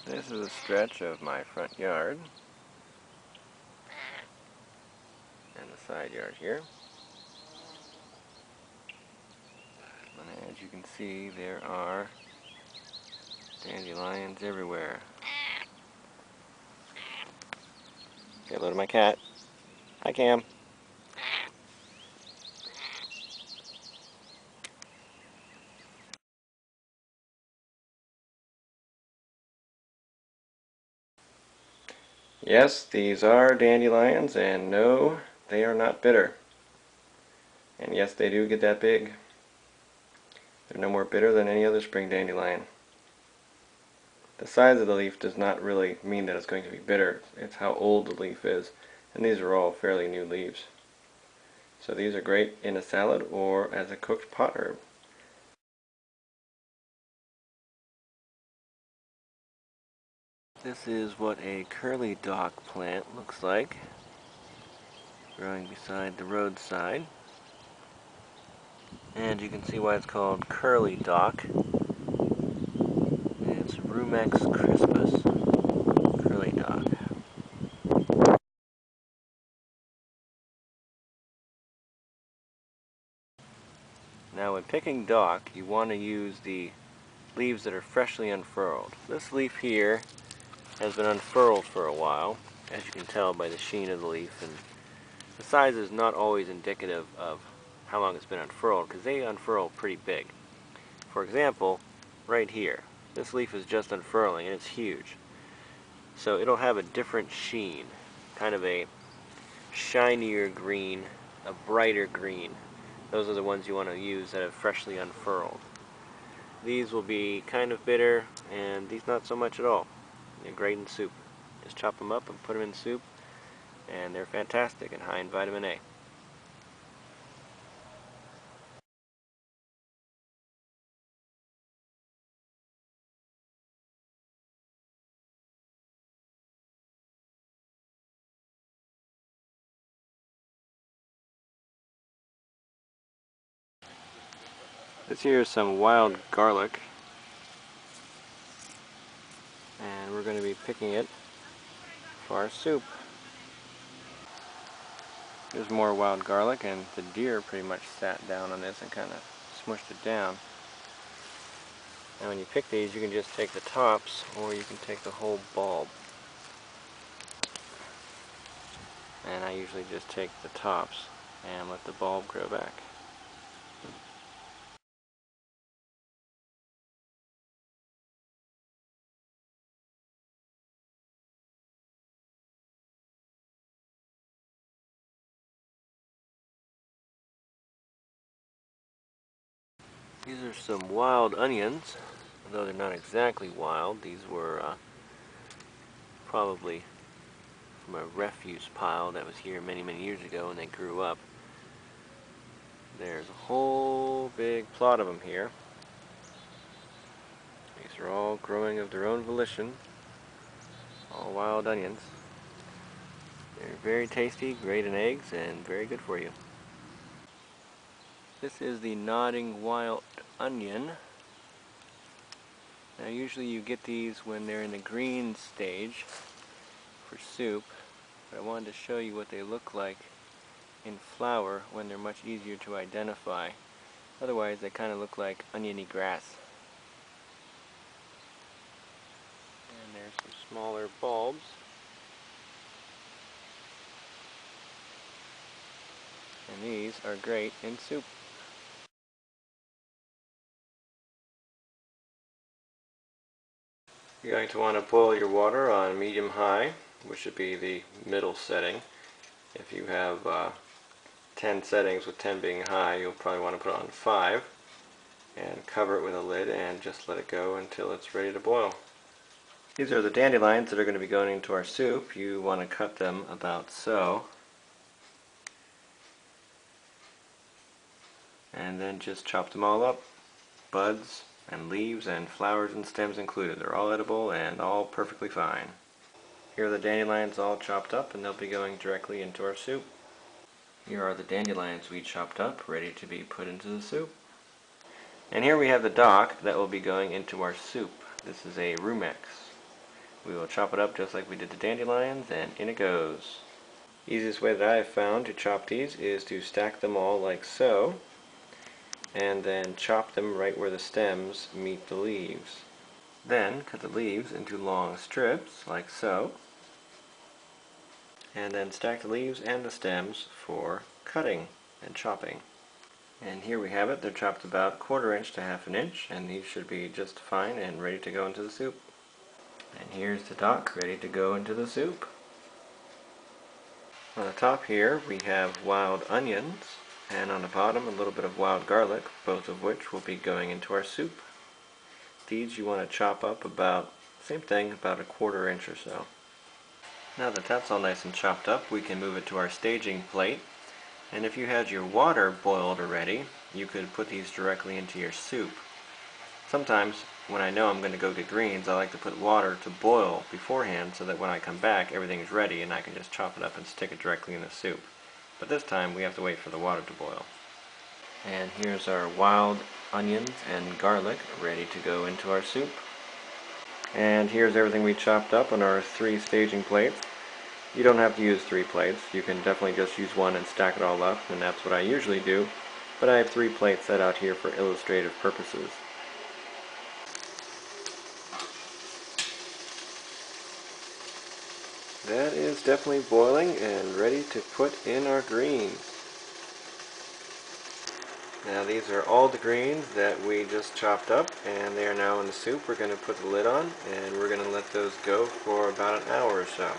This is a stretch of my front yard and the side yard here. And as you can see, there are dandelions everywhere. Say hello to my cat. Hi, Cam. Yes, these are dandelions, and no, they are not bitter. And yes, they do get that big. They're no more bitter than any other spring dandelion. The size of the leaf does not really mean that it's going to be bitter. It's how old the leaf is. And these are all fairly new leaves. So these are great in a salad or as a cooked pot herb. This is what a curly dock plant looks like, growing beside the roadside. And you can see why it's called curly dock. It's Rumex crispus, curly dock. Now when picking dock, you want to use the leaves that are freshly unfurled. This leaf here has been unfurled for a while, as you can tell by the sheen of the leaf, and the size is not always indicative of how long it's been unfurled, because they unfurl pretty big. For example, right here, this leaf is just unfurling and it's huge. So it'll have a different sheen, kind of a shinier green, a brighter green. Those are the ones you want to use that have freshly unfurled. These will be kind of bitter, and these not so much at all. They're great in soup. Just chop them up and put them in soup, and they're fantastic and high in vitamin A. This here is some wild garlic, and we're going to be picking it for our soup. There's more wild garlic, and the deer pretty much sat down on this and kind of smushed it down. And when you pick these, you can just take the tops, or you can take the whole bulb. And I usually just take the tops and let the bulb grow back. These are some wild onions, although they're not exactly wild. These were probably from a refuse pile that was here many, many years ago, and they grew up. There's a whole big plot of them here. These are all growing of their own volition, all wild onions. They're very tasty, great in eggs, and very good for you. This is the nodding wild onion. Now usually you get these when they're in the green stage for soup, but I wanted to show you what they look like in flower when they're much easier to identify. Otherwise they kind of look like oniony grass. And there's some smaller bulbs. And these are great in soup. You're going to want to boil your water on medium-high, which should be the middle setting. If you have 10 settings, with 10 being high, you'll probably want to put it on 5 and cover it with a lid and just let it go until it's ready to boil. These are the dandelions that are going to be going into our soup. You want to cut them about so, and then just chop them all up. Buds and leaves and flowers and stems included. They're all edible and all perfectly fine. Here are the dandelions all chopped up, and they'll be going directly into our soup. Here are the dandelions we chopped up, ready to be put into the soup. And here we have the dock that will be going into our soup. This is a Rumex. We will chop it up just like we did the dandelions, and in it goes. Easiest way that I have found to chop these is to stack them all like so, and then chop them right where the stems meet the leaves. Then cut the leaves into long strips like so, and then stack the leaves and the stems for cutting and chopping. And here we have it. They're chopped about 1/4 inch to 1/2 inch, and these should be just fine and ready to go into the soup. And here's the dock ready to go into the soup. On the top here we have wild onions, and on the bottom a little bit of wild garlic, both of which will be going into our soup. These you want to chop up about, same thing, about 1/4 inch or so. Now that that's all nice and chopped up, we can move it to our staging plate. And if you had your water boiled already, you could put these directly into your soup. Sometimes, when I know I'm going to go get greens, I like to put water to boil beforehand so that when I come back, everything is ready and I can just chop it up and stick it directly in the soup. But this time, we have to wait for the water to boil. And here's our wild onions and garlic ready to go into our soup. And here's everything we chopped up on our 3 staging plates. You don't have to use 3 plates. You can definitely just use one and stack it all up, and that's what I usually do. But I have 3 plates set out here for illustrative purposes. That is definitely boiling and ready to put in our greens. Now these are all the greens that we just chopped up, and they are now in the soup. We're going to put the lid on and we're going to let those go for about an hour or so.